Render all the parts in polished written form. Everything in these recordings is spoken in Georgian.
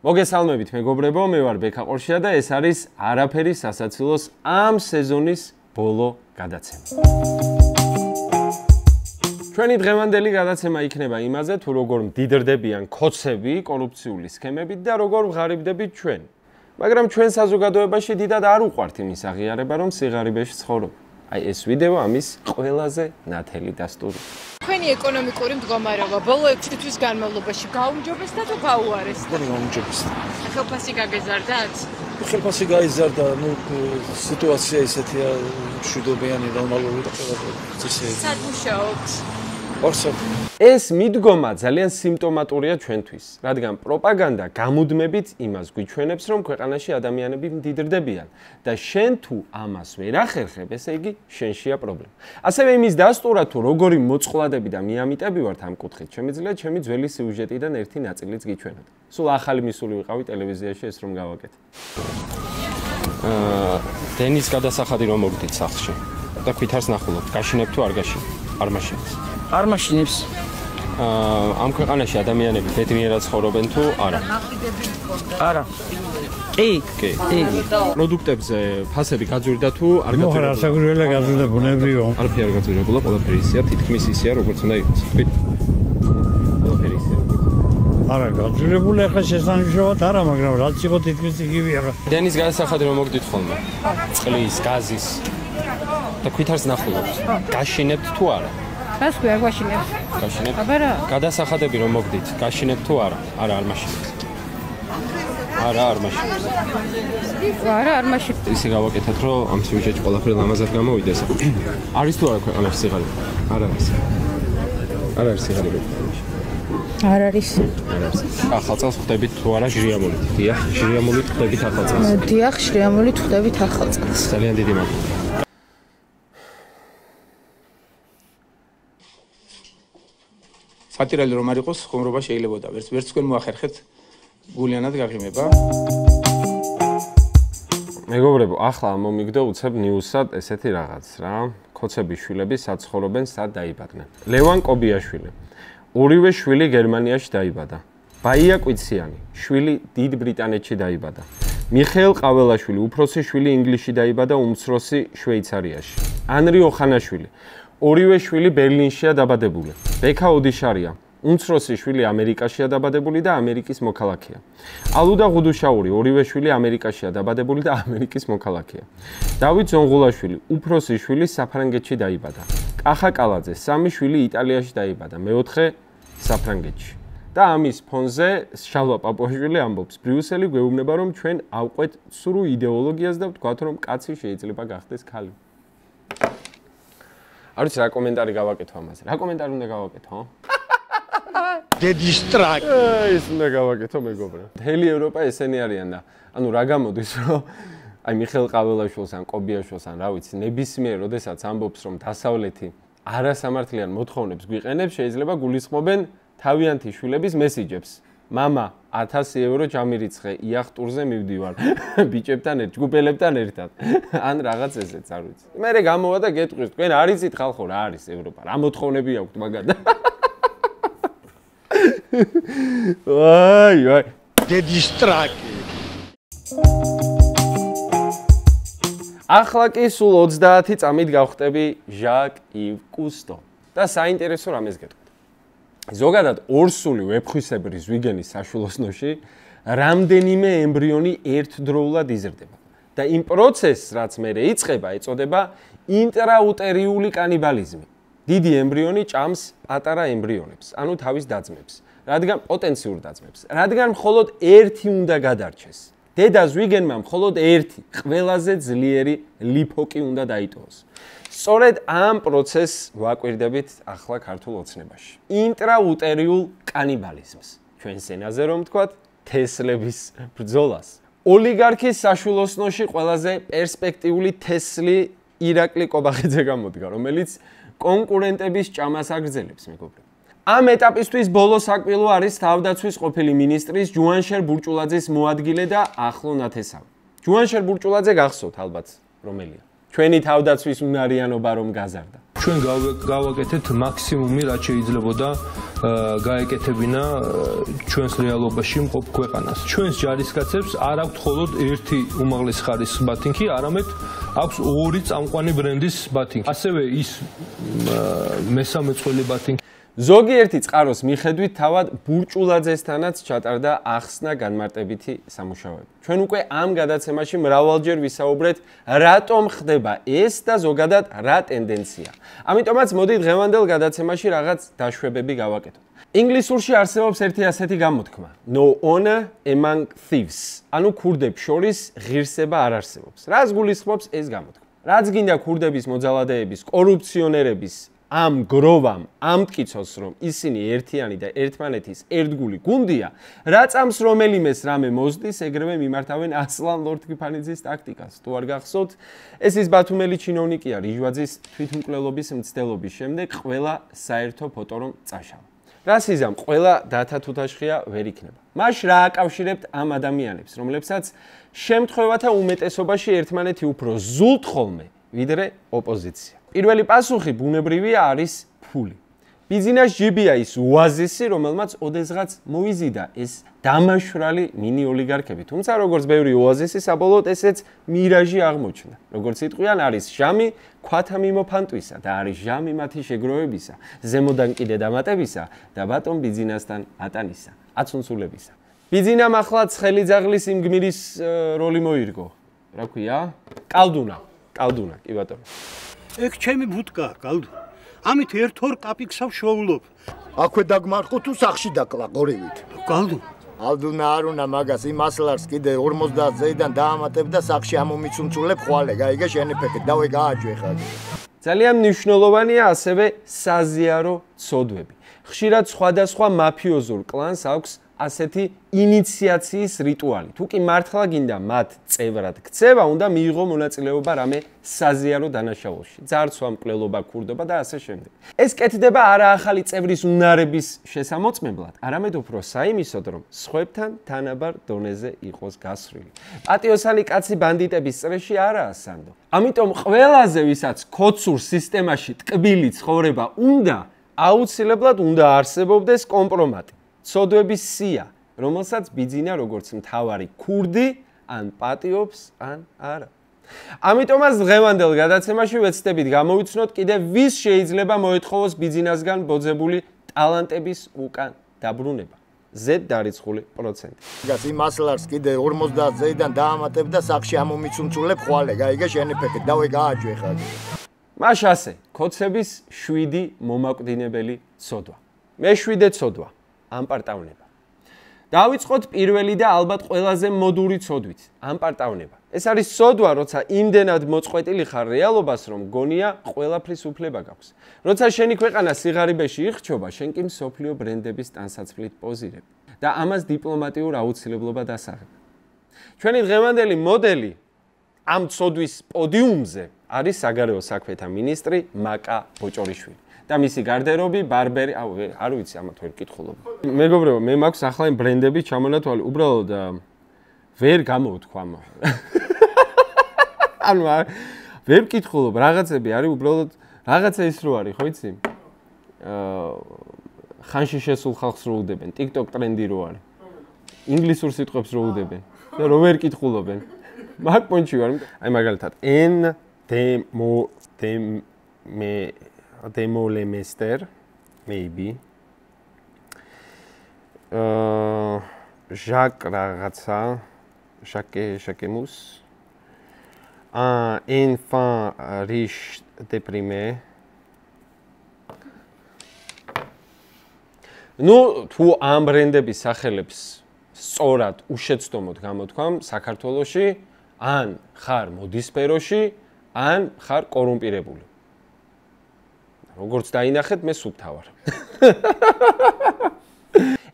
მოგესალმებით მეგობრებო, მე ვარ ბექა ყორშია და ეს არის არაფერი სასაცილოს ამ სეზონის ბოლო გადაცემა. ჩვენი დღევანდელი გადაცემა იქნება იმაზე, თუ როგორ მდიდრდებიან ქოცები კორუფციული სქემებით და როგორ ვღარიბდებით ჩვენ. მაგრამ ჩვენ საზოგადოებაში დიდად არ უყვართ იმის აღიარება, რომ სიღარიბეში ცხოვრობ. აი ეს ვიდეო ამის ყველაზე ნათელი დასტური. Თქვენი ეკონომიკური მდგომარეობა ბოლო 6 თვის განმავლობაში გაუმჯობესდა თუ გაუარესდა? გაუმჯობესდა. ხელფასი გაგეზარდათ? ხელფასი გაიზარდა, სიტუაცია ისეთია, მშვიდობიანი, ნორმალური და ყველაფერი. სად მუშაობთ? ეს მიდგომა ძალიან სიმპტომატურია ჩვენთვის, რადგან პროპაგანდა გამუდმებით იმას გვიჩვენებს, რომ ქვეყანაში ადამიანები მდიდრდებიან და შენ თუ ამას ვერ ახერხებ, ესე იგი შენშია პრობლემა. ასევე იმის დასტურა თუ როგორი მოწყვლადები და მიამიტები ვართ ამ კუთხით, შემიძლია ჩემი ძველი სიუჟეტიდან ერთი ნაწილიც გიჩვენოთ. სულ ახალი მისული ვიყავი ტელევიზიაში ეს რომ გავაკეთე. დენის გადასახადი რომ მოგდით სახლში და ქვითარს ნახულობთ, გაშინებ თუ არ გაშინებ? არ მაშინებს. არ მაშინებს. ამ ქვეყანაში ადამიანები ბედნიერად ცხოვრობენ თუ არა? არა. კი. პროდუქტებზე ფასები გაძვირდა თუ არ გაძვირდა? მოხარ ასაგურველა გაძვირდა ბუნებრივია. არაფერი არ გაძვირებულა, ყველაფერი ისეა, თითქმის ისეა, როგორც უნდა იყოს. თქვით. ყველაფერი ისეა. არა, გაძვირებული ახლა შესანიშნავად არა, მაგრამ რაც იყო თითქმის იგივეა. დენის გადასახადი რომ მოგდით ხოლმე? წყლის, გაზის და ქვითარს ნახულობთ. გაშინებთ თუ არა? რას ქვია გვაშინებს? გაშინებთ? აბარა. გადასახადები რომ მოგდით, გაშინებთ თუ არა? არა, არ მაშინებს. არა, არ მაშინებს. არა, არ მაშინებს. ისე გავაკეთოთ, რომ ამ სიუჟეტში ყველაფერი ლამაზად გამოვიდეს. არის თუ არა ქვეყანაში სიღარიბე? არ არის. არ არის სიღარიბე ქვეყანაში. არ არის. არ არის. ახალ წელს ხდებით თუ არა ჟირიამულით? დიახ, ჟირიამულით ხდებით ახალ წელს. დიახ, ჟირიამულით ხდებით ახალ წელს. ძალიან დიდი მადლობა. სატირალი რომ არ იყოს, ხუმრობა შეიძლებოდა. ვერც თქვენ მოახერხეთ გულიანად გაღიმება. მეგობრებო, ახლა მომიგდო უცებ ნიუსად ესეთი რაღაც რა. ქოცების შვილები საცხოვრობენ სად დაიბადნენ. ლევან კობიაშვილი. ორივე შვილი გერმანიაში დაიბადა. ბაია კვიციანი, შვილი დიდ ბრიტანეთში დაიბადა. მიხეილ ყაველაშვილი, უფროსი შვილი ინგლისში დაიბადა, უმცროსი შვეიცარიაში. ანრი ოხანაშვილი, ორივე შვილი ბერლინშია დაბადებული. ბექა ოდიშარია, უმცროსი შვილი ამერიკაშია დაბადებული და ამერიკის მოქალაქეა. ალუდა ღუდუშაური, ორივე შვილი ამერიკაშია დაბადებული და ამერიკის მოქალაქეა. დავით ზონღულაშვილი, უფროსი შვილი საფრანგეთში დაიბადა. კახა კალაძე, სამი შვილი იტალიაში დაიბადა, მეოთხე საფრანგეთში. და ამის ფონზე შალვა პაპუაშვილი ამბობს, ბრიუსელი გვეუბნება რომ ჩვენ ავყვეთ სრულ იდეოლოგიას და ვთქვათ რომ კაცი შეიძლება გახდეს ქალი. არ ვიცი რა კომენტარი გავაკეთო ამაზე. რა კომენტარი უნდა გავაკეთო? დედის ტრაკი. ის უნდა გავაკეთო მეგობრა. მთელი ევროპა ესენი არიან და ანუ რა გამოდის რომ აი მიხეილ ყაველაშვილს ან კობიაშვილს ან რა ვიცი ნებისმიერ როდესაც ამბობს რომ დასავლეთი არასამართლიან მოთხოვნებს გვიყენებს შეიძლება გულისხმობენ თავიანთი შვილების მესიჯებს. მამა 1000 ევრო ჩამირიცხე იახტურზე მივდივარ ბიჭებთან ერთ ჯგუფელებთან ერთად ან რაღაც ესეც არ ვიცი. მერე გამოვა და გეტყვის თქვენ არ იცით ხალხო რა არის ევროპა რა მოთხოვნები აქვთ მაგადა. ვაი დედის ტრაკი. ახლა კი სულ 30 წამით გავხტები ჟაკ ივ კუსტო და საინტერესო რამეს გეტყვით. ზოგადად ორსული ვეფხვისებრი ზვიგენის საშვილოსნოში რამდენიმე ემბრიონი ერთდროულად იზრდება და იმ პროცესს რაც მერე იწყება ეწოდება ინტრაუტერიული კანიბალიზმი. დიდი ემბრიონი ჭამს პატარა ემბრიონებს, ანუ თავის დაძმებს, რადგან პოტენციურ დაძმებს, რადგან მხოლოდ ერთი უნდა გადარჩეს. დედა ზვიგენმა მხოლოდ ერთი ყველაზე ძლიერი ლიფოკი უნდა დაიტოვოს. სწორედ ამ პროცესს ვაკვირდებით ახლა ქართულ ოცნებაში. ინტრაუტერიულ კანიბალიზმს. ჩვენს ენაზე რომ ვთქვათ, თესლების ბრძოლას. ოლიგარქის საშვილოსნოში ყველაზე პერსპექტიული თესლი ირაკლი კობახიძე გამოდგა, რომელიც კონკურენტების ჭამას აგრძელებს, მეგობრებო. ამ ეტაპისთვის ბოლო საკბილო არის თავდაცვის ყოფილი მინისტრის ჯუანშერ ბურჭულაძის მოადგილე და ახლო ნათესავი. ჯუანშერ ბურჭულაძე გახსოვთ ალბათ რომელია. ჩვენი თავდაცვის უნარიანობა რომ გაზარდა. ჩვენ გავაკეთეთ მაქსიმუმი, რაც შეიძლებოდა გაეკეთებინა ჩვენს რეალობაში მყოფ ქვეყანას. ჩვენს ჯარისკაცებს არ აქვთ მხოლოდ ერთი უმაღლესი ხარისხის ბათინგი, არამედ აქვს ორი წამყვანი ბრენდის ბათინგი. ასევე ის მესამე წველი ბათინგი. ზოგიერთი წყაროს მიხედვით თავად ბურჭულაძესთანაც ჩატარდა ახსნა განმარტებითი სამუშაოები. ჩვენ უკვე ამ გადაცემაში მრავალჯერ ვისაუბრეთ, რატომ ხდება ეს და ზოგადად რა ტენდენცია. ამიტომაც მოდი დღევანდელ გადაცემაში რაღაც დაშვებები გავაკეთოთ. ინგლისურში არსებობს ერთი ასეთი გამოთქმა: No honor among thieves. ანუ ქურდებს შორის ღირსება არ არსებობს. რას გულისხმობს ეს გამოთქმა? რაც გინდა ქურდების მოძალადეების, კორუფციონერების ამ გროვამ ამტკიცოს, რომ ისინი ერთიანი და ერთმანეთის ერთგული გუნდია, რაც ამს რომელიმეს რამე მოსდის, ეგრევე მიმართავენ ასლან ლორთქიფანიძის ტაქტიკას. თუ არ გახსოვთ, ეს ის ბათუმელი ჩინოვნიკია რიჟვაძის თვითმკვლელობის მცდელობის შემდეგ ყველა საერთო ფოტო რომ წაშალა. რასიზამ ყველა დათა თუთაშხია ვერ იქნება. მას რა აკავშირებთ ამ ადამიანებს, რომლებსაც შემთხვევათა უმეტესობაში ერთმანეთი უფრო ზულთ ხოლმე, ვიდრე ოპოზიცია. პირველი პასუხი ბუნებრივია არის ფული. ბიზნეს ჯიბია ის ოაზისი, რომელმაც ოდესღაც მოიზიდა ეს დამაშვრალი მინი ოლიგარქები. თუმცა როგორც ბევრი ოაზისი, საბოლოოდ ესეც მირაჟი აღმოჩნდა. როგორც იტყვიან, არის ჟამი ქვათა მიმოფანტვისა და არის ჟამი მათი შეგროვებისა, ზემოდან კიდე დამატებისა და ბატონ ბიზნესთან ატანისა, აცუნცულებისა. ბიზნესამ ახლა ცხელი ძაღლის იმ გმირის როლი მოირგო. რა ქვია? კალდუნა, კი ბატონო. ეგ ჩემი ბუტკაა, კალდუნა. ამით ერთ-ორ კაპიკსავ შოულობ. აქვე დაგმარხო თუ სახში დაკლაყორივით. კალდუნა. ალდუნა არ უნდა მაგას იმ ასლარს კიდე 50 ზეიდან დაამატებ და სახში ამომიცუნცულებ ხვალე. გაიგე შენი ფეხი, დავე გააჯვე ხარ. ძალიან მნიშვნელოვანია ასევე საზიარო ცოდვები. ხშირად სხვადასხვა მაფიოზურ კლანს აქვს ასეთი ინიციაციის რიტუალი. თუ კი მართლა გინდა მათ წევრად ქცევა, უნდა მიიღო მონაწილეობა რამე საზიარო დანაშაულში. ძარცვა, მკვლელობა, ქურდობა და ასე შემდეგ. ეს კეთდება არა ახალი წევრის უნარების შესამოწმებლად, არამედ უფრო საიმისოდ, რომ სხვებთან თანაბარ დონეზე იყოს გასვლილი. პატიოსანი კაცი ბანდიტების წრეში არაა სანდო. ამიტომ ყველაზე ვისაც ქოცურ სისტემაში ტკბილი ცხოვრება უნდა, აუცილებლად უნდა არსებობდეს კომპრომატი. ცოდვების სია, რომელსაც ბიძინა როგორც მთავარი ქურდი, ან პატიობს, ან არა. ამიტომაც დღევანდელ გადაცემაში ვეცდებით გამოვიცნოთ კიდევ ვის შეიძლება მოეთხოვოს ბიძინასგან ბოძებული ტალანტების უკან დაბრუნება. Z დარიცხული პროცენტი. გას იმ ასლარს კიდე 50 ზეიდან დაამატებ და სახში ამომიცუნცულებ ხვალე. გაიგე შენი ფეხი, დავე გააჯვე ხარ. მაშ ასე, ქოცების 7 მომაკვდინებელი ცოდვა. მე-7 ცოდვა. ამპარტავნება. დავიწყოთ პირველი და ალბათ ყველაზე მოდური ცოდვით, ამპარტავნება. ეს არის ცოდვა, როცა იმდენად მოწყვეტილი ხარ რეალობას, რომ გონია ყველაფრის უფლება გაქვს. როცა შენი ქვეყანა სიღარიბეში იხჩობა, შენ კი მსოფლიო ბრენდების ტანსაცმლით პოზირებ და ამას დიპლომატიურ აუცილებლობა დასაღებ. ჩვენი დღევანდელი მოდელი ამ ცოდვის პოდიუმზე არის საგარეო საქმეთა მინისტრი მაკა ბოჭორიშვილი. და მისი გარდერობი, ბარბერი, არ ვიცი, ამათ ვერ კითხულობ. მეგობრებო, მე მაქვს ახლა იმ ბრენდები ჩამონათვალი, უბრალოდ ვერ გამოვთქვა. ანუ ვერ კითხულობ, რაღაცები არის, უბრალოდ რაღაცა ის რო არის, ხო იცი? ხანში შესულ ხალხს რო უდებენ, TikTok ტრენდი რო არის. ინგლისურ სიტყვებს რო უდებენ და რო ვერ კითხულობენ. მაგ პონჩი ვარ. აი მაგალითად, Demolemester, maybe. Jacques რაღაცა, Jacquemus. Enfant riche déprimé. ნუ თუ ამ ბრენდების სახელებს სწორად უშეცდომოდ გამოთქვამ საქართველოში, ან ხარ მოდის სფეროში, ან ხარ კორუმპირებული. როგორც დაინახეთ, მე სუფთა ვარ.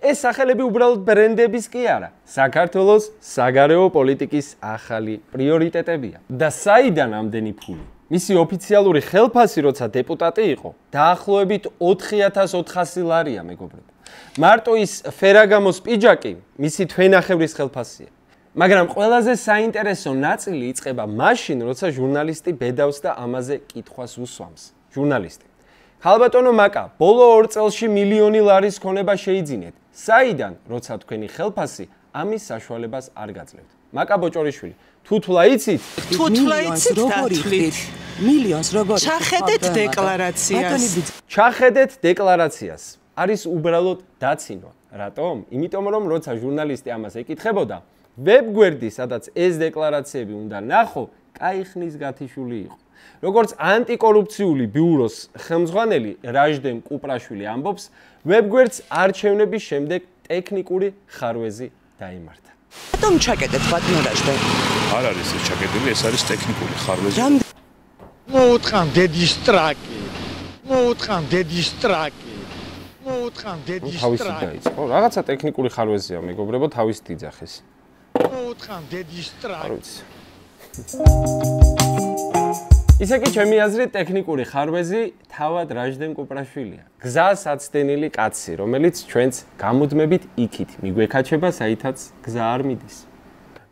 ეს სახელები უბრალოდ ბრენდების კი არა, საქართველოს საგარეო პოლიტიკის ახალი პრიორიტეტებია. და საიდან ამდენი ფული? მისი ოფიციალური ხელფასი, როცა დეპუტატი იყო, დაახლოებით 4400 ლარია, მეგობრებო. მარტო ის ფერაგამოს პიჯაკი მისი თვენახევრის ხელფასია. მაგრამ ყველაზე საინტერესო ნაწილი იწყება მაშინ, როცა ჟურნალისტი ბედავს და ამაზე კითხვას უსვამს. ჟურნალისტი. ხალბატონო მაკა, ბოლო 2 წელში მილიონი ლარის ქონება შეიძინეთ. საიდან, როცა თქვენი ხელფასი ამის საშუალებას არ გაძლევთ? მაკა ბოჭორიშვილი, თუთლა იცით? თუთლა იცით დათვლით. მილიონს როგორ ჩახედეთ დეკლარაციას. ჩახედეთ დეკლარაციას. არის უბრალოდ დაცინვა. რატომ? იმიტომ რომ როცა ჟურნალისტი ამას ეკითხებოდა, ვებგვერდი, სადაც ეს დეკლარაციები უნდა ნახო, კაი ხნის გათიშული იყო. როგორც ანტიკორუფციული ბიუროს ხელმძღვანელი რაჟდემ კუპრაშვილი ამბობს, ვებგვერდს არჩევნების შემდეგ ტექნიკური ხარვეზი დაიმართა. რატომ ჩაკეტეთ ბატონო რაჟდემ? არ არის ეს ჩაკეტილი, ეს არის ტექნიკური ხარვეზი. მოუთხან დედის ტრაკი. მოუთხან დედის ტრაკი. მოუთხან დედის თავისი ტრაკი. დაიწყო. რაღაცა ტექნიკური ხარვეზია, მეგობრებო, თავის დიძახის. მოუთხან დედის ტრაკი. ისე კი ჩემი აზრით ტექნიკური ხარვეზი თავად რაჟდემ კუპრაშვილია. გზას აცდენილი კაცი, რომელიც ჩვენც გამუდმებით იქით მიგვექაჩება, საითაც გზა არ მიდის.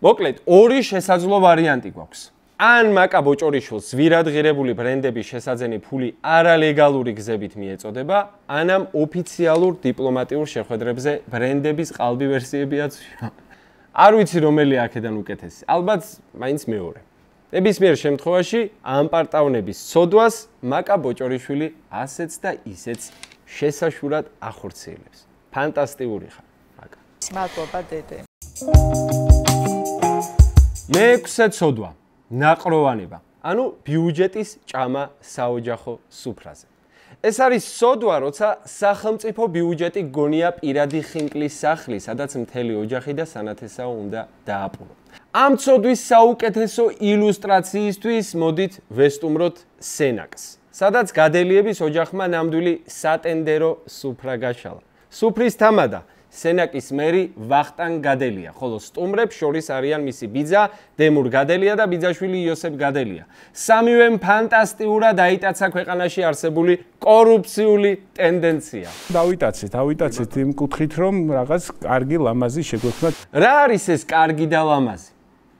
მოკლედ, ორი შესაძლო ვარიანტი გვაქვს. ან მაკა ბოჭორიშვილს ვირადღირებული ბრენდების შესაძენი ფული არალეგალური გზებით მიეწოდება, ანამ ოფიციალურ დიპლომატიურ შეხვედრებზე ბრენდების ყალბი ვერსიებიაც არ ვიცი რომელი აქედან უკეთესი. ალბათ მაინც მეორე. ნებისმიერ შემთხვევაში ამ პარტავნების სოდვას მაკა ბოჭორიშვილი ასეც და ისეც შესაშურად ახორციელებს. ფანტასტიკური ხარ, მაკა. მადლობა დედე. მეექვსე სოდვა. ნაყროვანება, ანუ ბიუჯეტის ჭამა საოჯახო სუფრაზე. ეს არის სოდვა, როცა სახელმწიფო ბიუჯეტი გონია პირადი ხინკლის სახლი, სადაც მთელი ოჯახი და სანათესაო უნდა დააპურო. ამ სოდვის საუკეთესო ილუსტრაციისთვის მოდით ვესტუმროთ სენაკს, სადაც გადელიების ოჯახმა ნამდვილი სატენდერო სუფრა გაშალა. სუფრის თამადა სენაკის მერი ვახტანგ გადელია, ხოლო სტუმრებს შორის არიან მისი ბიძა დემურ გადელია და ბიძაშვილი იოსებ გადელია. სამივემ ფანტასტიურად აიტაცა ქვეყანაში არსებული კორუფციული ტენდენცია. დავიტაცეთ იმ კუთხით, რომ რაღაც კარგი ლამაზი შეგვექმნათ. რა არის ეს კარგი და ლამაზი?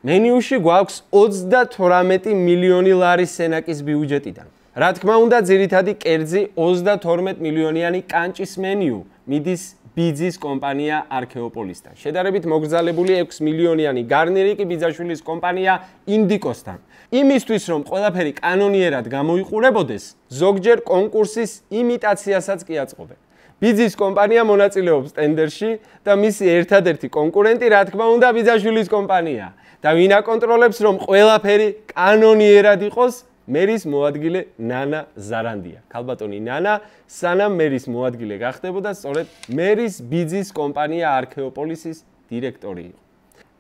მენიუში გვაქვს 32 მილიონი ლარის სენაკის ბიუჯეტიდან. რა თქმა უნდა, ძირითადი კერძი 32 მილიონიანი კანჭის მენიუ მიდის ბიძის კომპანია არქეოპოლისთან. შედარებით მოგზალებული 6 მილიონიანი გარნირი კი ბიძაშვილის კომპანია ინდიკოსთან. იმისთვის რომ ყველაფერი კანონიერად გამოიყურებოდეს, ზოგჯერ კონკურსის იმიტაციასაც კი აწყობენ. ბიძის კომპანია მონაწილეობს ტენდერში და მისი ერთადერთი კონკურენტი, რა თქმა უნდა, ბიძაშვილის კომპანია. და ვინ აკონტროლებს რომ ყველაფერი კანონიერად იყოს? მერის მოადგილე ნანა ზარანდია. ქალბატონი ნანა სანამ მერის მოადგილე გახდებოდა, სწორედ მერის ბიძის კომპანია არქეოპოლისის დირექტორი იყო.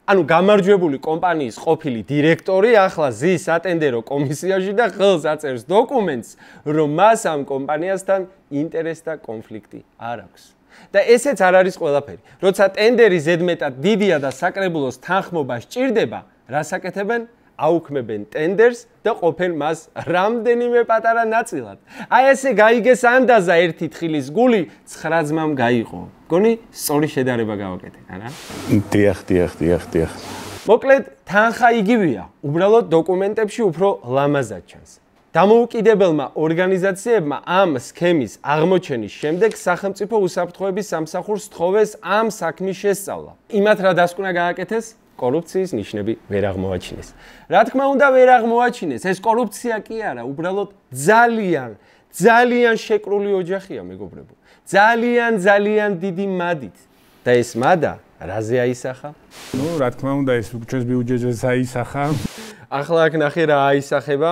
ანუ გამარჯვებული კომპანიის ყოფილი დირექტორი ახლა ზის ატენდერო კომისიაში და ხელს აწერს დოკუმენტს, რომ მას ამ კომპანიასთან ინტერესთა კონფლიქტი არ აქვს. და ესეც არ არის ყველაფერი. როცა ტენდერი ზედმეტად დიდია და საკრებულოს თანხმობა სჭირდება, რას აკეთებენ? აუქმებენ ტენდერს და ყოფენ მას რამდენიმე პატარა ნაწილად. აი ესე გაიგეს ანდაზა ერთი თხილის გული 9 ძმამ გაიყო. გონი სწორი შედარება გავაკეთეთ, არა? დიახ. მოკლედ, თანხა იგივეა, უბრალოდ დოკუმენტებში უფრო ლამაზად ჩანს. დამოუკიდებელმა ორგანიზაციებმა ამ სქემის აღმოჩენის შემდეგ სახელმწიფო უსაფრთხოების სამსახურს თხოვეს ამ საქმის შესწავლა. იმათ რა დასკვნა გააკეთეს? კორუფციის ნიშნები ვერ აღმოაჩინეს. რა თქმა უნდა, ვერ აღმოაჩინეს. ეს კორუფცია კი არა, უბრალოდ ძალიან შეკრული ოჯახია, მეგობრებო. ძალიან დიდი მადით. და ეს მადა რაზე აისახა? ნუ, რა თქმა უნდა, ეს ჩვენს ბიუჯეტზე აისახა. ახლა აქ ნახე რა აისახება?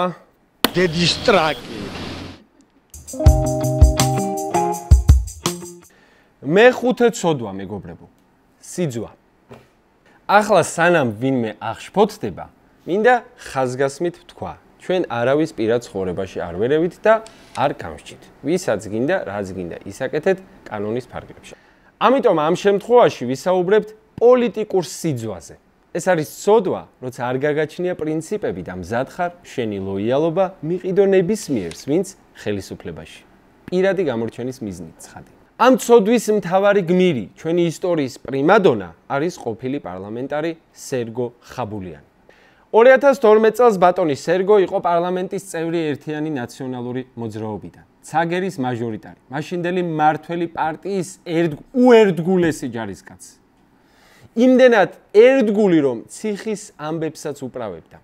დედის ტრაკი. მეხუთე ცოდვა, მეგობრებო. სიძვა. ახლა სანამ ვინმე აღშფოთდება, მინდა ხაზგასმით ვთქვა, ჩვენ არავის პირად ცხოვრებაში არ ვერევით და არ გამსჭით. ვისაც გინდა, რაც გინდა, ისაკეთეთ კანონის ფარგლებში. ამიტომ ამ შემთხვევაში ვისაუბრებთ პოლიტიკურ სიძვაზე. ეს არის ცოდვა, როცა არ გაგაჩნია პრინციპები და მზად ხარ შენი ლოიალობა მიყიდო ნებისმიერს, ვინც ხელისუფლებაში. პირადი გამორჩენის მიზნით ცხადი. ამ ცოდვის მთავარი გმირი, ჩვენი ისტორიის პრიმადონა არის ყოფილი პარლამენტარი სერგო ხაბულიანი. 2012 წელს ბატონი სერგო იყო პარლამენტის წევრი ერთიანი ნაციონალური მოძრაობიდან. ცაგერის მაჟორიტარი, მაშინდელი მმართველი პარტიის უერთგულესი ჯარისკაცი. იმდენად ერთგული, რომ ციხის ამბებსაც უправებდა.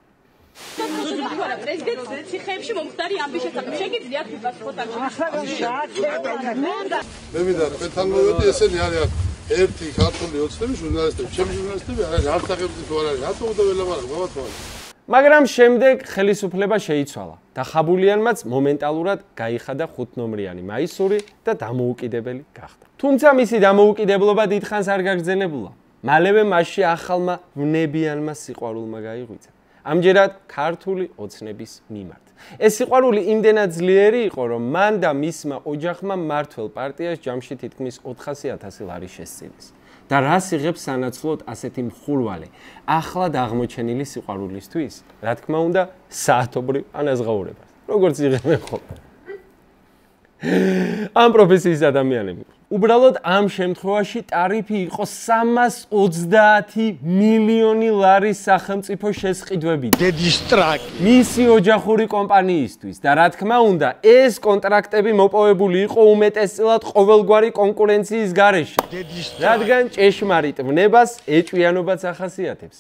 პრეზიდენტს ციხეებში მომხდარი ამბის შესახებ შეგიძლიათ ვიყავ ფოტოში. მე მინდა მე თან მოვედი ესენი არიან ერთი ქართული ოცნები ჟურნალისტები, ჩემი ჟურნალისტები არ არის არც სახელმწიფო არ არის, რატო უნდა ველაპარაკო, ბაბათო. მაგრამ შემდეგ ხელისუფლება შეიცვალა და ხაბულიანმაც მომენტალურად გაიხადა 5 ნომრიანი მაისური და დამოუკიდებელი გახდა. თუმცა მისი დამოუკიდებლობა დიდხანს არ გაგრძელებულა. მალევე მასში ახალმა ვნებიანმა სიყვარულმა გაიღვიძა. ამჯერად ქართული ოცნების მიმართ. ეს სიყვარული იმდენად ძლიერი იყო, რომ მან და მისმა ოჯახმა მმართველ პარტიას ჯამში თითქმის 400,000 ლარი შესწირეს. და რას იღებს სანაცვლოდ ასეთი მხურვალე, ახლად აღმოჩენილი სიყვარულისთვის? რა თქმა უნდა, საათობრივ ანაზღაურებას. როგორც იღებენ ხოლმე. ამ პროფესიის ადამიანები. უბრალოდ ამ შემთხვევაში ტარიფი იყო 330 მილიონი ლარის სახელმწიფო შესყიდვებით. დედის ტრაკი. მისი ოჯახური კომპანიისთვის და რა თქმა უნდა, ეს კონტრაქტები მოპოვებული იყო უმეტესწილად ყოველგვარი კონკურენციის გარეშე. რადგან ჭეშმარიტ ვნებას ეჭვიანობაც ახასიათებს.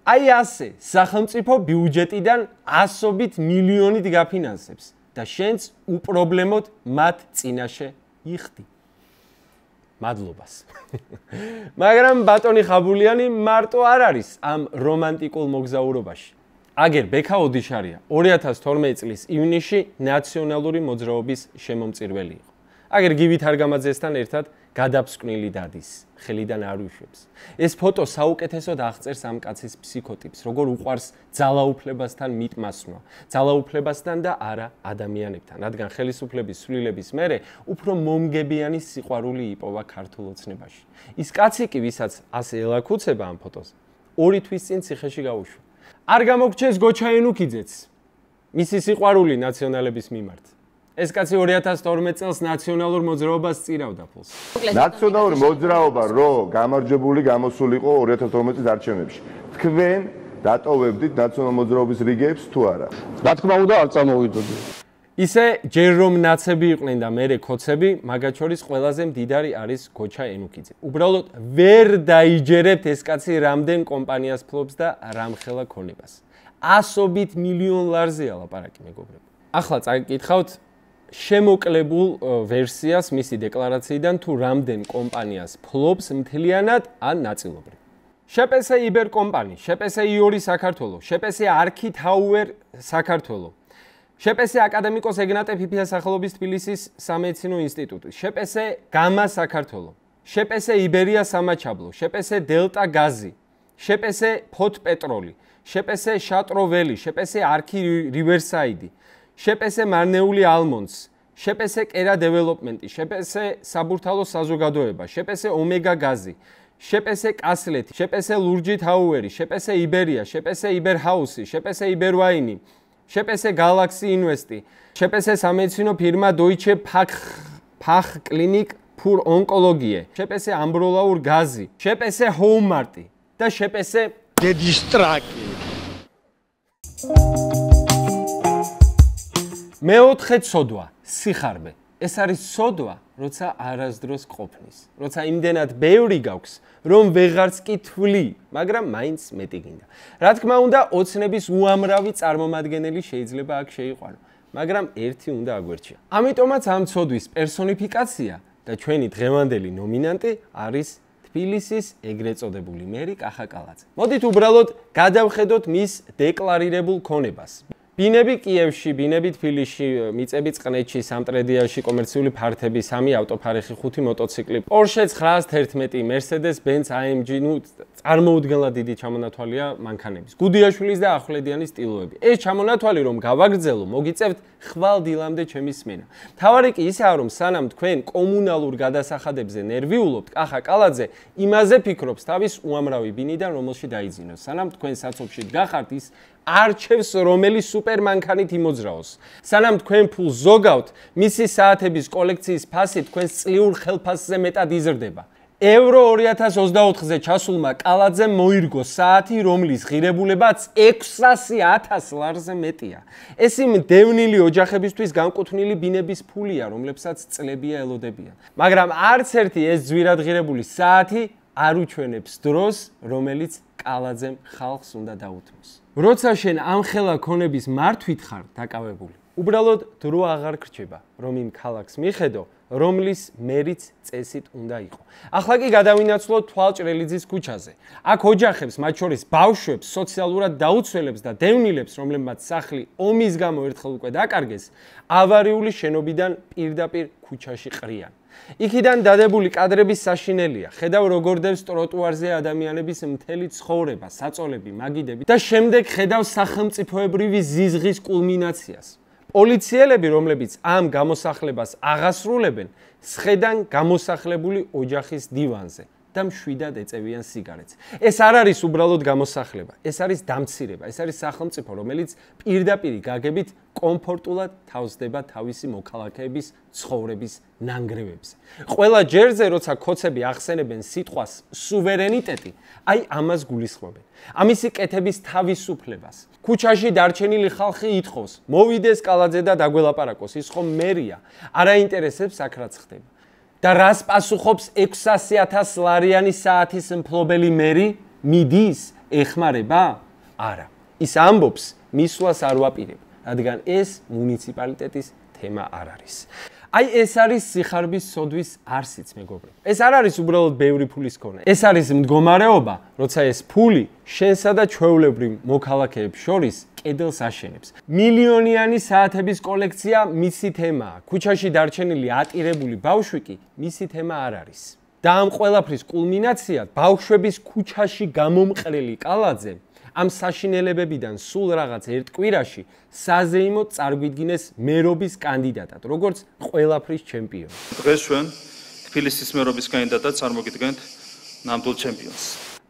აი ასე, სახელმწიფო ბიუჯეტიდან ასობით მილიონით გაფინანსებს და შენც უპრობლემოდ მათ წინაშე იხდი. მადლობას. მაგრამ ბატონი ხაბულიანი მარტო არ არის ამ რომანტიკულ მოგზაურობაში. აგერ ბექა ოდიშარია 2012 წლის ივნისში ნაციონალური მოძრაობის შემომწირველი იყო. აგერ გივით არგამაძესთან ერთად გადაფსკვნილი დადის, ხელიდან არ უშვებს. ეს ფოტო საუკეთესოდ აღწერს ამ კაცის ფსიქოტიპს, როგორ უყვარს ძალაუფლებასთან მიტმასვლა, ძალაუფლებასთან და არა ადამიანებთან, რადგან ხელისუფლების ცვლილების მერე უფრო მომგებიანი სიყვარული იპოვა ქართულ ოცნებაში. ის კაცი კი, ვისაც ასე ელაქუცება ამ ფოტოს, 2 თვის წინ ციხეში გაუშვა. არ გამოგჩეს გოჩა ენუქიძეც მისი სიყვარული ნაციონალების მიმართ. ეს კაცი 2012 წელს ნაციონალურ მოძრაობას წირავდა ფულს. ნაციონალური მოძრაობა რო გამარჯვებული გამოსულიყო 2012 წლის არჩევნებში. თქვენ დატოვებდით ნაციონალურ მოძრაობის რიგებს თუ არა? რა თქმა უნდა არ წამოვიდოდი. ისე ჯერ რომ ნაცები იყვნენ და მერე ქოცები, მაგათ შორის ყველაზე მდიდარი არის გოჩა ენუქიძე. უბრალოდ ვერ დაიჯერებთ ეს კაცი რამდენ კომპანიას ფლობს და რამხელა ქონებას. 100 მილიონ ლარზეა ლაპარაკი მეგობრებო. ახლა წაკითხავთ შემოკლებულ ვერსიას მისი დეკლარაციიდან თუ რამდენ კომპანიას ფლობს მთლიანად ან ნაწილობრივ. შპს იბერ კომპანი, შპს იური საქართველო, შპს არქითაუერ საქართველო, შპს აკადემიკოს ეგნატე ფიფიას სახელობის თბილისის სამედიცინო ინსტიტუტი, შპს გამა საქართველო, შპს იბერია სამაჩაბლო, შპს დელტა გაზი, შპს ფოთ პეტროლი, შპს შატროველი, შპს არქი რივერსაიდი, შპს მარნეული ალმონდს, შპს კერა დეველოპმენტი, შპს საბურთალო საზოგადოება, შპს ომეგა გაზი, შპს კასლეთი, შპს ლურჯი თაუერი, შპს იბერია, შპს იბერ ჰაუსი, შპს იბერ ვაინი, შპს გალაქსი ინვესტი, შპს სამედიცინო ფირმა დოიჩე ფახ კლინიკ ფურ ონკოლოგიე, შპს ამბროლაურ გაზი, შპს ჰოუმარტი და შპს დედის ტრაკი. მეოთხე ცოდვა, სიხარბე. ეს არის ცოდვა, როცა არასდროს ყოფნის, როცა იმდენად ბევრი გაქვს, რომ ვეღარც კი თვლი, მაგრამ მაინც მეტი გინდა. რა თქმა უნდა, ოცნების უამრავი წარმომადგენელი შეიძლება აქ შეიყვანო, მაგრამ ერთი უნდა აგვერჩია. ამიტომაც ამ ცოდვის პერსონიფიკაცია და ჩვენი დღევანდელი ნომინანტი არის თბილისის ეგრეთ წოდებული მერი კახა კალაძე. მოდით უბრალოდ გადავხედოთ მის დეკლარირებულ ქონებას. ბინები კიევში, ბინები თბილისში, მიწები წყნეთში, სამტრედიაში, კომერციული ფართები, 3 ავტოფარეხი, 5 მოტოციკლი, Porsche 911, Mercedes-Benz AMG, წარმოუდგენლად დიდი ჩამონათვალია მანქანების. გუდიაშვილის და ახვლედიანის სტილოები. ეს ჩამონათვალი რომ გავაგრძელო, მოგიწევთ ხვალ დილამდე ჩემი სმენა. თავარი კი ისაა, რომ სანამ თქვენ კომუნალურ გადასახადებზე ნერვიულობთ, კახა კალაძე იმაზე ფიქრობს თავის უამრავი ბინიდან, რომელში დაიძინოს. სანამ თქვენ საცობში გახართ, ის არჩევს რომელი სუპერმანქანით იმოძრაოს. სანამ თქვენ ფულს ზოგავთ, მისი საათების კოლექციის ფასი თქვენს წლიურ ხელფასზე მეტად იზრდება. Euro 2024-ზე ჩასულმა კალაძემ მოირგო საათი, რომლის ღირებულებაც 600,000 ლარზე მეტია. ეს იმ დევნილი ოჯახებისთვის განკუთვნილი ბინების ფულია, რომლებსაც წლებია ელოდებიან. მაგრამ არც ერთი ეს ძვირად ღირებული საათი არ უჩვენებს დროს, რომელიც კალაძემ ხალხს უნდა დაუთმოს. როცა შენ ამ ხელა ქონების მართვით ხარ დაკავებული, უბრალოდ დრო აღარ გრჩება, რომ იმ ქალაქს მიხედო, რომლის მერიც წესით უნდა იყო. ახლა კი გადავინაცვლოთ თვალჭრელიძის ქუჩაზე. აქ ოჯახებს, მათ შორის ბავშვებს, სოციალურად დაუცველებს და დევნილებს, რომლებმაც სახლი ომის გამო ერთხელ უკვე დაკარგეს, ავარიული შენობიდან პირდაპირ ქუჩაში ყრიან. იქიდან დადებული კადრები საშინელია. ხედავ როგორ დევს ტროტუარზე ადამიანების მთელი ცხოვრება, საწოლები, მაგიდები და შემდეგ ხედავ სახელმწიფოებრივი ზიზღის კულმინაციას. პოლიციელები, რომლებიც ამ გამოსახლებას აღასრულებენ, სხედან გამოსახლებული ოჯახის დივანზე და მშვიდად ეწევიან სიგარეტს. ეს არ არის უბრალოდ გამოსახლება, ეს არის დამცირება, ეს არის სახელმწიფო, რომელიც პირდაპირ გაგებით კომფორტულად თავსდება თავისი მოქალაქეების ცხოვრების ნანგრევებზე. ყველა ჯერზე, როცა ქოცები ახსენებენ სიტყვას სუვერენიტეტი, აი ამას გულისხმობენ. ამისი კეთების თავისუფლებას. ქუჩაში დარჩენილი ხალხი ითხოვს, მოვიდეს კალაძე და დაგველაპარაკოს, ის ხომ მერია, არ აინტერესებს აქ რაც ხდება. და რას პასუხობს 600,000 ლარიანი საათის მფლობელი მერი? მიდის, ეხმარება? არა. ის ამბობს, მისვლას არ ვაპირებ, რადგან ეს მუნიციპალიტეტის თემა არ არის. აი ეს არის სიხარბის სოდვის არსიც, მეგობრებო. ეს არ არის უბრალოდ ბევრი ფულის ქონა. ეს არის მდგომარეობა, როცა ეს ფული შენსა და ჩვეულებრივ მოქალაქეებს შორის კედელს აშენებს. მილიონიანი საათების კოლექცია მისი თემაა. ქუჩაში დარჩენილი ატირებული ბავშვი კი მისი თემა არ არის. და ამ ყველაფრის კულმინაციად ბავშვების ქუჩაში გამომყრელი კალაძე ამ საშინელებებიდან სულ რაღაც ერთ კვირაში საზეიმოდ წარგვიდგინეს მერობის კანდიდატად, როგორც ყველაფრის ჩემპიონი. დღეს ჩვენ თბილისის მერობის კანდიდატად წარმოგიდგენთ ნამდვილ ჩემპიონს.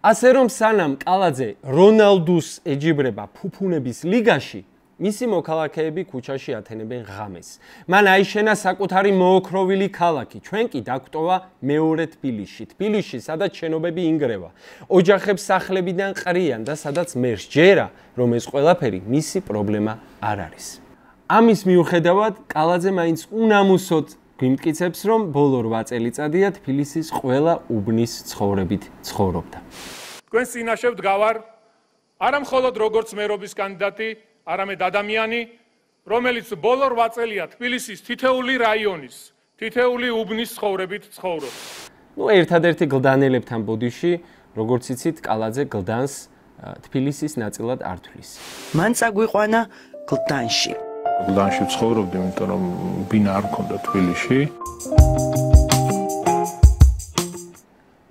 ასე რომ სანამ კალაძე რონალდუს ეჯიბრება ფუფუნების ლიგაში, მისი მოქალაქეები ქუჩაში ათენებენ ღამეს. მან აიშენა საკუთარი მოოქროვილი ქალაქი, ჩვენ კი დაგვტოვა მეორე თბილისში, თბილისში, სადაც შენობები ინგრევა. ოჯახებს სახლებიდან ყრიან და სადაც მე სჯერა, რომ ეს ყველაფერი მისი პრობლემა არ არის. ამის მიუხედავად, კალაძე მაინც უნამუსოდ გვიმტკიცებს, რომ ბოლო 8 წელიწადია თბილისის ყველა უბნის ცხოვრებით ცხოვრობდა. თქვენ წინაშე ვდგავარ არა მხოლოდ როგორც მერობის კანდიდატი, არამედ ადამიანი, რომელიც ბოლო 8 წელია თბილისის თითეული რაიონის, თითეული უბნის ცხოვრებით ცხოვრობს. ერთადერთი გლდანელებთან ბოდიში, როგორც იცით, კალაძე გლდანს თბილისის ნაწილად არ თვლის. მან წაგვიყვანა გლდანში. გლდანში ცხოვრობდი, იმიტომ რომ ბინა არ მქონდა თბილისში.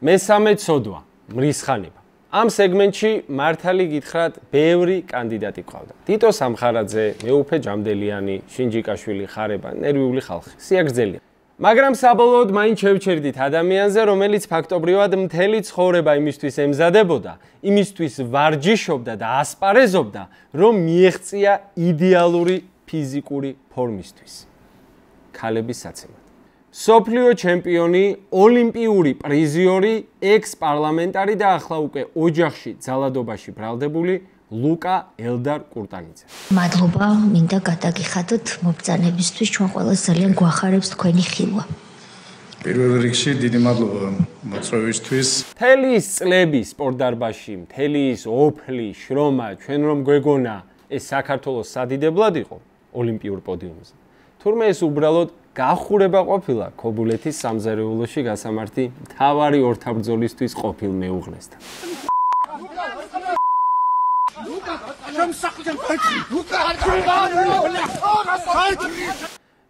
მესამე ცოდვა, მრისხანება. ამ სეგმენტში მართალი გითხრათ, ბევრი კანდიდატი ყავდა. ტიტო სამხარაძე, მეუფე ჯამდელიანი, შინჯიკაშვილი, ხარება, ნერვიული ხალხი. სიაგრძელია. მაგრამ საბოლოოდ მაინც შევჩერდით ადამიანზე, რომელიც ფაქტობრივად მთელი ცხოვრება იმისთვის ემზადებოდა, იმისთვის ვარჯიშობდა და ასპარეზობდა, რომ მიეღწია იდეალური ფიზიკური ფორმისთვის. ქალების საცემად. სოფლიო ჩემპიონი, ოლიმპიური პრიზიორი, ექს-პარლამენტარი და ახლა უკვე ოჯახში ძალადობაში ბრალდებული ლუკა ელდარ კურტანიძე. მადლობა, მინდა გადაგიხადოთ მობრძანებისთვის, ჩვენ ყველას ძალიან გვახარებს თქვენი ხილვა. პირველ რიგში დიდი მადლობა მოწვევისთვის. მთელი ის წლები სპორტდარბაზში, მთელი ის ოფლი, შრომა, ჩვენ რომ გვეგონა ეს საქართველოს სადიდებლად იყო ოლიმპიურ პოდიუმზე. თურმე ეს უბრალოდ გახურება ყოფილა ქობულეთის სამზარეულოში გასამართი მთავარი ორთაბრძოლისთვის ყოფილ მეუღლესთან.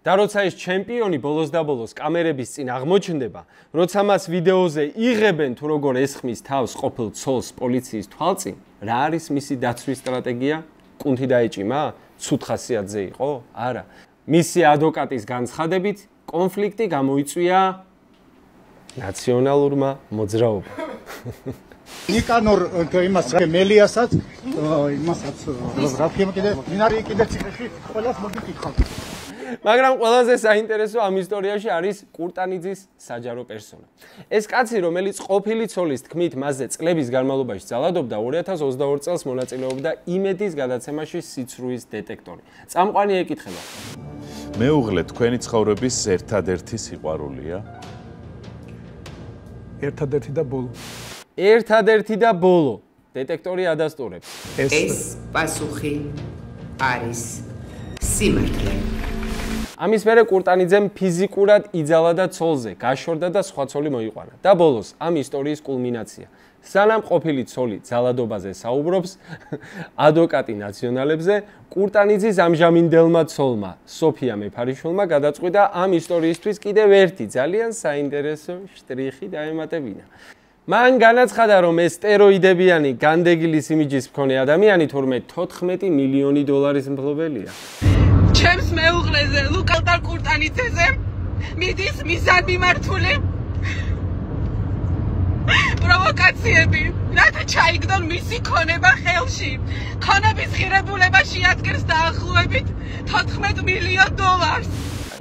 და როცა ეს ჩემპიონი ბოლოს და ბოლოს კამერების წინ აღმოჩნდება, როცა მას ვიდეოზე იღებენ თუ როგორ ესხმის თავს ყოფილ ცოლს პოლიციის თვალწინ, რა არის მისი დაცვის სტრატეგია? კუნთი დაეჭიმა? ცუდ ხასიათზე იყო? არა. მისი ადვოკატის განცხადებით, კონფლიქტი გამოიწვია ნაციონალურმა მოძრაობამ. ნიკანორ იმას მელიასაც იმასაც რაფიამ კიდე მინარი კიდე ციხეში ყველას მოგიკითხავთ. მაგრამ ყველაზე საინტერესო ამ ისტორიაში არის კურტანიძის საჯარო პერსონა. ეს კაცი, რომელიც ყოფილი ცოლის თქმით მასზე წლების განმავლობაში ძალადობდა, 2022 წელს მონაწილეობდა იმედის გადაცემაში სიცრუის დეტექტორი. წამყვანი ეკითხება: მეუღლე თქვენი ცხოვრების ერთადერთი სიყვარულია? ერთადერთი და ბოლო. ერთადერთი და ბოლო. დეტექტორი ადასტურებს. ეს პასუხი არის სიმართლე. ამის მერე კურტანიძემ ფიზიკურად იძალა და ცოლზე გაშორდა და სხვა ცოლი მოიყვანა. და ბოლოს ამ ისტორიის კულმინაცია. სანამ ყოფილი ცოლი ძალადობაზე საუბრობს ადვოკატი ნაციონალებზე, კურტანიძის ამჟამინდელმა ცოლმა სოფია მეფარიშვილმა გადაწყვიტა ამ ისტორიისთვის კიდევ ერთი ძალიან საინტერესო შტრიხი დაემატებინა. მან განაცხადა, რომ ეს სტეროიდებიანი განდეგილის იმიჯის მქონე ადამიანი თურმე 14 მილიონი დოლარის მფლობელია. ჩემს მეუღლეზე, ლუკა კურტანიძეზე მიდის მიზანმიმართული პროვოკაციები, რათა ჩაიგდონ მისი ქონება ხელში. ქონების ღირებულება შეადგენს დაახლოებით 14 მილიონ დოლარს.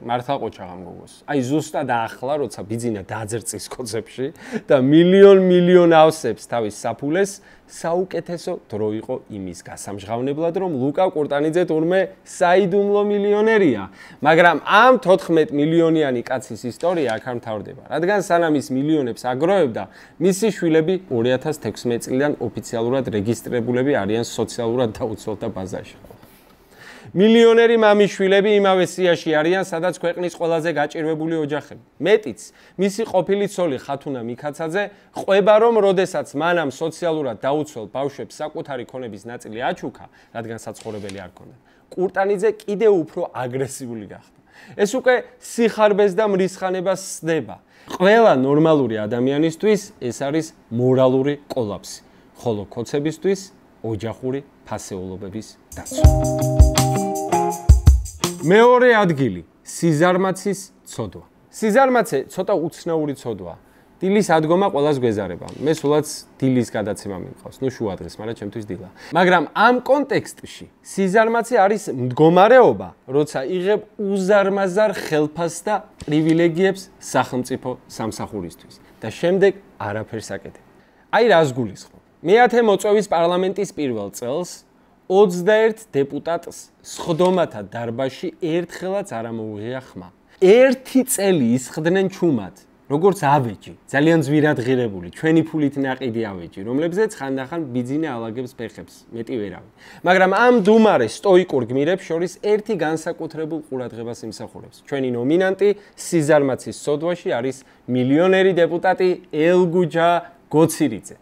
მართლა ყოჩაღამ გოგოს. აი ზუსტად ახლა, როცა ბიძინა დაძერწის კოცებში და მილიონ ავსებს თავის საფულეს, საუკეთესო დრო იყო იმის გასამჟღავნებლად, რომ ლუკა კურტანიძე თურმე საიდუმლო მილიონერია. მაგრამ ამ 14 მილიონიანი კაცის ისტორია აქ არ მთავრდება, რადგან სანამ ის მილიონებს აგროვებდა, მისი შვილები 2016 წლიდან ოფიციალურად რეგისტრირებულები არიან სოციალურად დაუცველთა ბაზაში. მილიონერი მამის შვილები იმავე სიაში არიან, სადაც ქვეყნის ყველაზე გაჭირვებული ოჯახები. მეტიც, მისი ყოფილი ცოლი ხათუნა მიქაცაძე ყვება, რომ როდესაც მანამ სოციალურად დაუცველ ბავშვებს საკუთარი ქონების ნაწილი აჩუქა, რადგან საცხოვრებელი არ ქონდა, კურტანიძე კიდევ უფრო აგრესიული გახდა. ეს უკვე სიხარბეს და მრისხანებას სდება. ყველა ნორმალური ადამიანისთვის ეს არის მორალური კოლაფსი, ხოლო ქოცებისთვის ოჯახური ფასეულობების დაცვა. მეორე ადგილი სიზარმაცის ცოდვა. სიზარმაცე ცოტა უცნაური ცოდვაა. დილის ადგომა ყველას გვეზარება. მე სულაც დილის გადაცემა მიყავს. ნუ შუა დღეს, მაგრამ ჩემთვის დილა. მაგრამ ამ კონტექსტში სიზარმაცე არის მდგომარეობა, როცა იღებ უზარმაზარ ხელფასს და პრივილეგიებს სახელმწიფო სამსახურისთვის და შემდეგ არაფერს აკეთებ. აი რას გულისხმობ. მეათე მოწვევის პარლამენტის პირველ წელს 21 დეპუტატს სხდომათა დარბაზში ერთხელაც არ ამოუღია ხმა. ერთი წელი ისხდნენ ჩუმად, როგორც ავეჯი, ძალიან ძვირად ღირებული, ჩვენი ფულით ნაყიდი ავეჯი, რომლებზეც ხანდახან ბიძინა ალაგებს ფეხებს, მეტი ვერავი. მაგრამ ამ დუმარე სტოიკურ გმირებს შორის ერთი განსაკუთრებულ ყურადღებას იმსახურებს. ჩვენი ნომინანტი სიზარმაცის ცოდვაში არის მილიონერი დეპუტატი ელგუჯა გოცირიძე.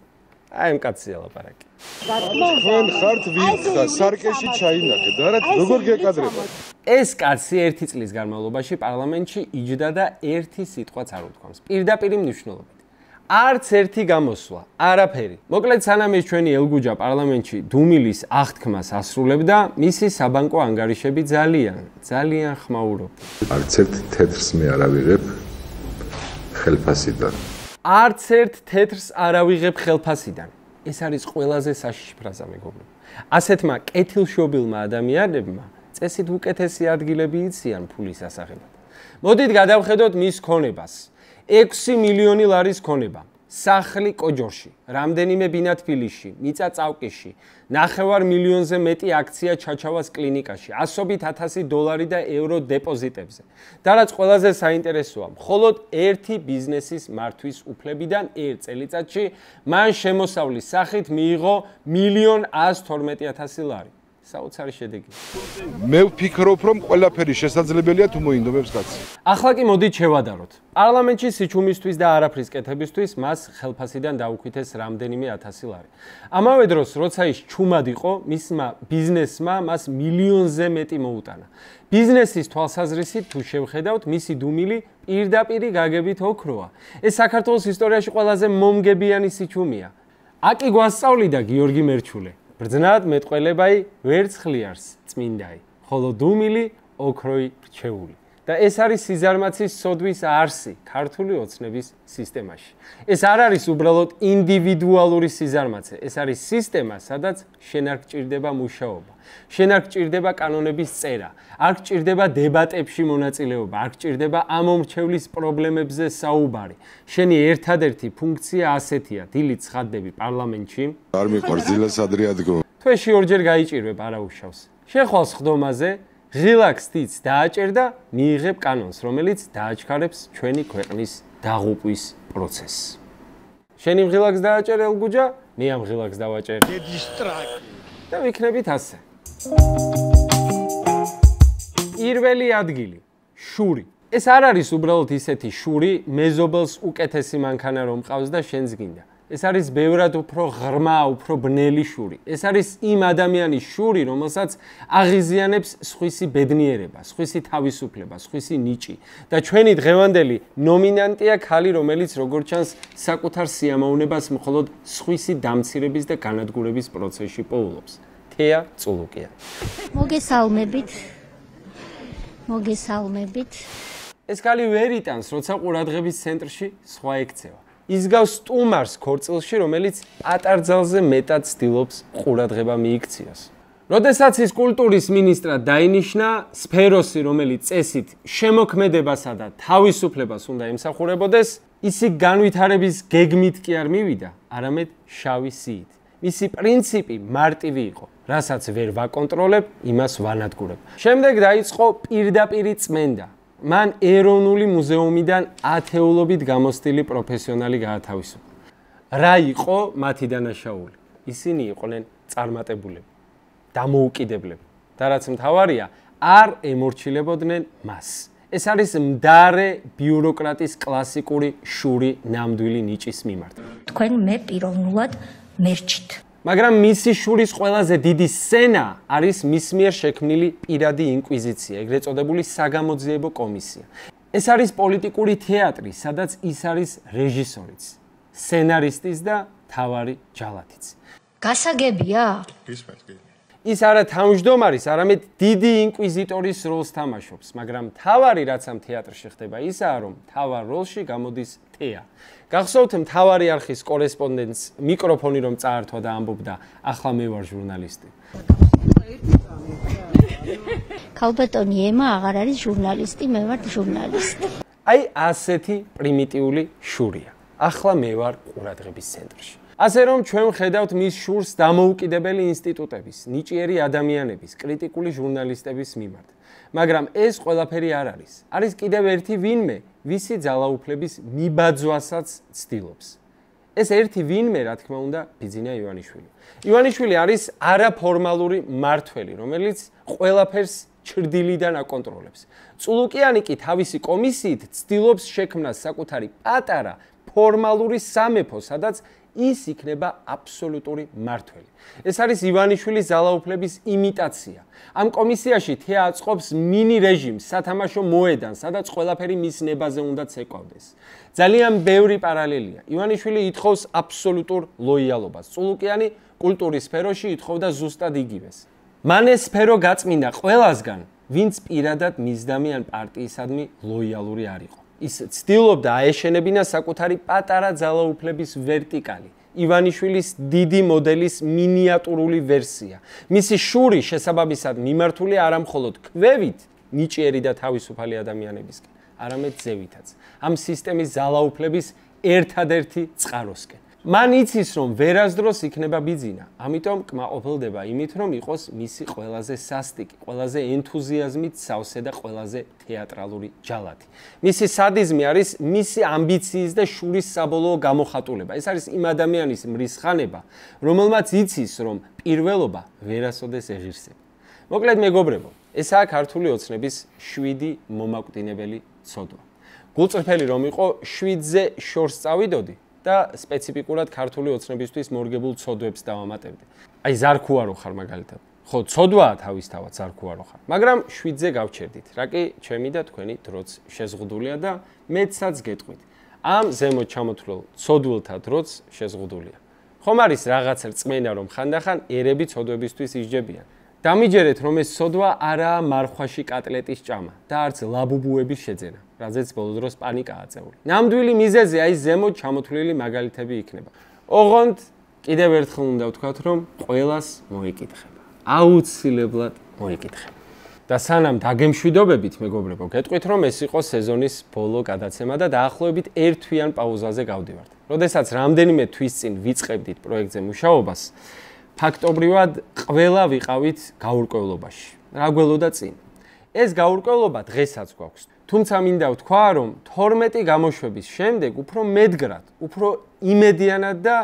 აი ამ კაცია ლაპარაკი. თქვენ ხართ ვინც და სარკეში ჩაინახეთ და როგორ გეკადრება? ეს კაცი ერთი წლის განმავლობაში პარლამენტში იჯდა და ერთი სიტყვაც არ უთქვამს. პირდაპირ მნიშვნელობით. არც ერთი გამოსვლა, არაფერი. მოკლედ სანამ ეს ჩვენი ელგუჯა პარლამენტში დუმილის აღთქმას ასრულებდა, მისი საბანკო ანგარიშები ძალიან ხმაურობდა. არც ერთ თეთრს მე არ ავიღებ ხელფასიდან. არც ერთ თეთრს არ ავიღებ ხელფასიდან. ეს არის ყველაზე საშიში ფრაზა მეგობრებო. ასეთმა კეთილშობილმა ადამიანებმა წესით უკეთესი ადგილები იციან ფულის ასაღებად. მოდით გადავხედოთ მის ქონებას. 6 მილიონი ლარის ქონება. სახლი კოჯორში, რამდენიმე ბინა თბილისში, მიწა წავკიში, 9 მილიონზე მეტი აქცია ჩაჩავას კლინიკაში, ასობით 1000 დოლარი და ევრო დეპოზიტებზე. და რაც ყველაზე საინტერესოა, მხოლოდ ერთი ბიზნესის მართვის უფლებიდან ერთ წელიწადში მან შემოსავლის სახით მიიღო 1,112,000 ლარი. საოცარი შედეგი. მე ვფიქრობ, რომ ყველაფერი შესაძლებელია თუ მოინდომებს კაცი. ახლა კი მოდით შევადაროთ. პარლამენტში სიჩუმისთვის და არაფრის კეთებისთვის მას ხელფასიდან დაუქვითეს რამდენიმე 1000 ლარი. ამავე დროს, როცა ის ჩუმად იყო, მისმა ბიზნესმა მას მილიონზე მეტი მოუტანა. ბიზნესის თვალსაზრისით თუ შევხედავთ, მისი დუმილი პირდაპირ გაგებით ოქროა. ეს საქართველოს ისტორიაში ყველაზე მომგებიანი სიჩუმეა. აკი გვასწავლიდა გიორგი მერჩულე. ბრძნად მეტყველებაი ვერც ხლიარს წმინდაი, ხოლო დუმილი ოქროი რჩეული. და ეს არის სიზარმაცის სოდვის არსი ქართული ოცნების სისტემაში. ეს არ არის უბრალოდ ინდივიდუალური სიზარმაცე, ეს არის სისტემა, სადაც შენ არ გჭირდება მუშაობა, შენ არ გჭირდება კანონების წერა, არ გჭირდება დებატებში მონაწილეობა, არ გჭირდება ამომრჩევლის პრობლემებზე საუბარი. შენი ერთადერთი ფუნქცია ასეთია: დილით ცხადდები პარლამენტში. არ მიყვარს დილას ადრე ადგო. თვეში ორჯერ გაიჭირვებ არაუშავს. შეხვალს ხდომაზე ღილაკს თიც დააჭერ და მიიღებ კანონს, რომელიც დააჩქარებს ჩვენი ქვეყნის დაღუპვის პროცესს. შენი ღილაკს დააჭერ ელგუჯა, მე ამ ღილაკს დავაჭერ. ედის ტრაკი. და ვიქნებით ასე. პირველი ადგილი, შური. ეს არ არის უბრალოდ ისეთი შური, მეზობელს უკეთესი მანქანა რომ მყავს და შენს გინდა. ეს არის ბევრად უფრო ღრმა, უფრო ბნელი შური. ეს არის იმ ადამიანის შური, რომელსაც აღიზიანებს სხვისი ბედნიერება, სხვისი თავისუფლება, სხვისი ნიჭი. და ჩვენი დღევანდელი ნომინანტია ქალი, რომელიც როგორც ჩანს, საკუთარ სიამოვნებას მხოლოდ სხვისი დამცირების და განადგურების პროცესში პოულობს. თეა წულუკიანი. მოგესალმებით. ეს ქალი ვერ იტანს, როცა ყურადღების ცენტრში სხვა ექცევა. ის გავს სტუმარს ქორწილში, რომელიც ატარძალზე მეტად ცდილობს ყურადღება მიიქციოს. როდესაც ის კულტურის მინისტრად დაინიშნა, სფეროსი, რომელიც წესით შემოქმედებასა და თავისუფლებას უნდა ემსახურებოდეს, ისი განვითარების გეგმით კი არ მივიდა, არამედ შავი სიით. მისი პრინციპი მარტივი იყო: რასაც ვერ ვაკონტროლებ, იმას ვანადგურებ. შემდეგ დაიწყო პირდაპირი წმენდა. მან ეროვნული მუზეუმიდან ათეულობით გამოსტილი პროფესიონალი გაათავისუფლა. რა იყო მათი დანაშაული? ისინი იყვნენ წარმატებულები, დამოუკიდებლები და რაც მთავარია, არ ემორჩილებოდნენ მას. ეს არის მდარე ბიუროკრატის კლასიკური შური ნამდვილი ნიჭის მიმართ. თქვენ მე პიროვნულად მერჩით. მაგრამ მისი შურის ყველაზე დიდი სცენა არის მის მიერ შექმნილი პირადი ინკვიზიცია, ეგრეთ წოდებული საგამოძიებო კომისია. ეს არის პოლიტიკური თეატრი, სადაც ის არის რეჟისორიც, სცენარისტიც და მთავარი ჯალათიც. გასაგებია? ის არა თავმჯდომარის, არამედ დიდი ინკვიზიტორის როლს თამაშობს, მაგრამ მთავარი რაც ამ თეატრში ხდება, ისაა, რომ მთავარ როლში გამოდის თეა. გახსოვთ მთავარი არხის კორესპონდენტს მიკროფონი რომ წაართვა და ამბობდა: ახლა მე ვარ ჟურნალისტი. ქალბატონი ემა აღარ არის ჟურნალისტი, მე ვარ ჟურნალისტი. აი ასეთი პრიმიტიული შურია. ახლა მე ვარ ყურადღების ცენტრში. ასე რომ ჩვენ ვხედავთ მის შურს დამოუკიდებელი ინსტიტუტების, ნიჭიერი ადამიანების, კრიტიკული ჟურნალისტების მიმართ. მაგრამ ეს ყველაფერი არ არის. არის კიდევ ერთი ვინმე, ვისი ძალაუფლების მიბაძვასაც ცდილობს. ეს ერთი ვინმე, რა თქმა უნდა, ბიძინა ივანიშვილი. ივანიშვილი არის არაფორმალური მმართველი, რომელიც ყველაფერს ჩრდილიდან აკონტროლებს. წულუკიანი კი თავისი კომისიით ცდილობს შექმნას საკუთარი პატარა ფორმალური სამეფო, სადაც ის იქნება აბსოლუტური მმართველი. ეს არის ივანიშვილის ძალაუფლების იმიტაცია. ამ კომისიაში თეა აწყობს მინი რეჟიმს, სათამაშო მოედანს, სადაც ყველაფერი მის ნებაზე უნდა ცეკვავდეს. ძალიან ბევრი პარალელია. ივანიშვილი ითხოვს აბსოლუტურ ლოიალობას. წულუკიანი კულტურის სფეროში ითხოვდა ზუსტად იგივეს. მან ეს სფერო გაწმინდა ყველასგან, ვინც პირადად მისდამი ან პარტიისადმი ლოიალური არ იყო. ის ცდილობდა აეშენებინა საკუთარი პატარა ძალაუფლების ვერტიკალი, ივანიშვილის დიდი მოდელის მინიატურული ვერსია. მისი შური შესაბამისად მიმართული არა მხოლოდ ქვევით, ნიჭიერი და თავისუფალი ადამიანებისკენ, არამედ ზევითაც, ამ სისტემის ძალაუფლების ერთადერთი წყაროსკენ. მან იცის, რომ ვერასდროს იქნება ბიძინა, ამიტომ კმაყოფილდება იმით, რომ იყოს მისი ყველაზე სასტიკი, ყველაზე ენთუზიაზმით სავსე და ყველაზე თეატრალური ჯალათი. მისი სადიზმი არის მისი ამბიციის და შურის საბოლოო გამოხატულება. ეს არის იმ ადამიანის მრისხანება, რომელმაც იცის, რომ პირველობა ვერასოდეს ეღირსება. მოკლედ მეგობრებო, ესაა ქართული ოცნების 7 მომაკვდინებელი ცოდვა. გულწრფელი რომ იყო 7-ზე შორს წავიდოდი და სპეციფიკურად ქართული ოცნებისთვის მორგებულ ცოდვებს დავამატებდი. აი ზარქუ არ ხარ მაგალითად. ხო, ცოდვაა თავისთავად ზარქუ არ ხარ, მაგრამ 7-ზე გავჩერდით. რა კი ჩემი და თქვენი დროც შეზღუდულია და მეცაც გეტყვით. ამ ზემოთ ჩამოთვლილ ცოდვილთა დროც შეზღუდულია. ხომ არის რაღაც რწმენა რომ ხანდახან ერები ცოდვებისთვის ისჯებიან. დამიჯერეთ, რომ ეს სოდვა არაა მარხვაში კატლეტის ჭამა და არც ლაბუბუების შეძენა, რაზეც ბოლო დროს პანიკა აწეული. ნამდვილი მიზეზი აი ზემოთ ჩამოთვლილი მაგალითები იქნება. ოღონდ კიდევ ერთხელ უნდა ვთქვათ, რომ ყველას მოიკითხება. აუცილებლად მოიკითხება. და სანამ დაგემშვიდობებით, მეგობრებო, გეტყვით, რომ ეს იყო სეზონის ბოლო გადაცემა და დაახლოებით ერთვიან პაუზაზე გავდივართ. როდესაც რამდენიმე თვის წინ ვიწყებდით პროექტზე მუშაობას, ფაქტობრივად ყველა ვიყავით გაურკვევლობაში. რა გველოდა წინ? ეს გაურკვევლობა დღესაც გვაქვს. თუმცა მინდა ვთქვა, რომ 12 გამოშვების შემდეგ უფრო მედგრად, უფრო იმედიანად და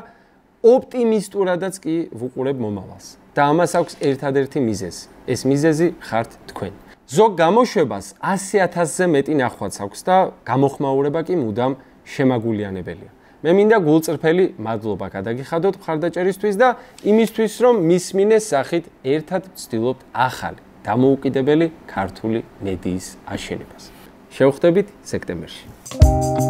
ოპტიმისტურადაც კი ვუყურებ მომავალს. და ამას აქვს ერთადერთი მიზეზი. ეს მიზეზი ხართ თქვენ. ზოგ გამოშვებას 100,000-ზე მეტი ნახვაც აქვს და გამოხმაურება კი მუდამ შემაგულიანებელია. მე მინდა გულწრფელი მადლობა გადაგიხადოთ მხარდაჭერისთვის და იმისთვის, რომ მისმინეს სახით ერთად ვცდილობთ ახალი, დამოუკიდებელი ქართული მედიის აშენებას. შევხვდებით სექტემბერში.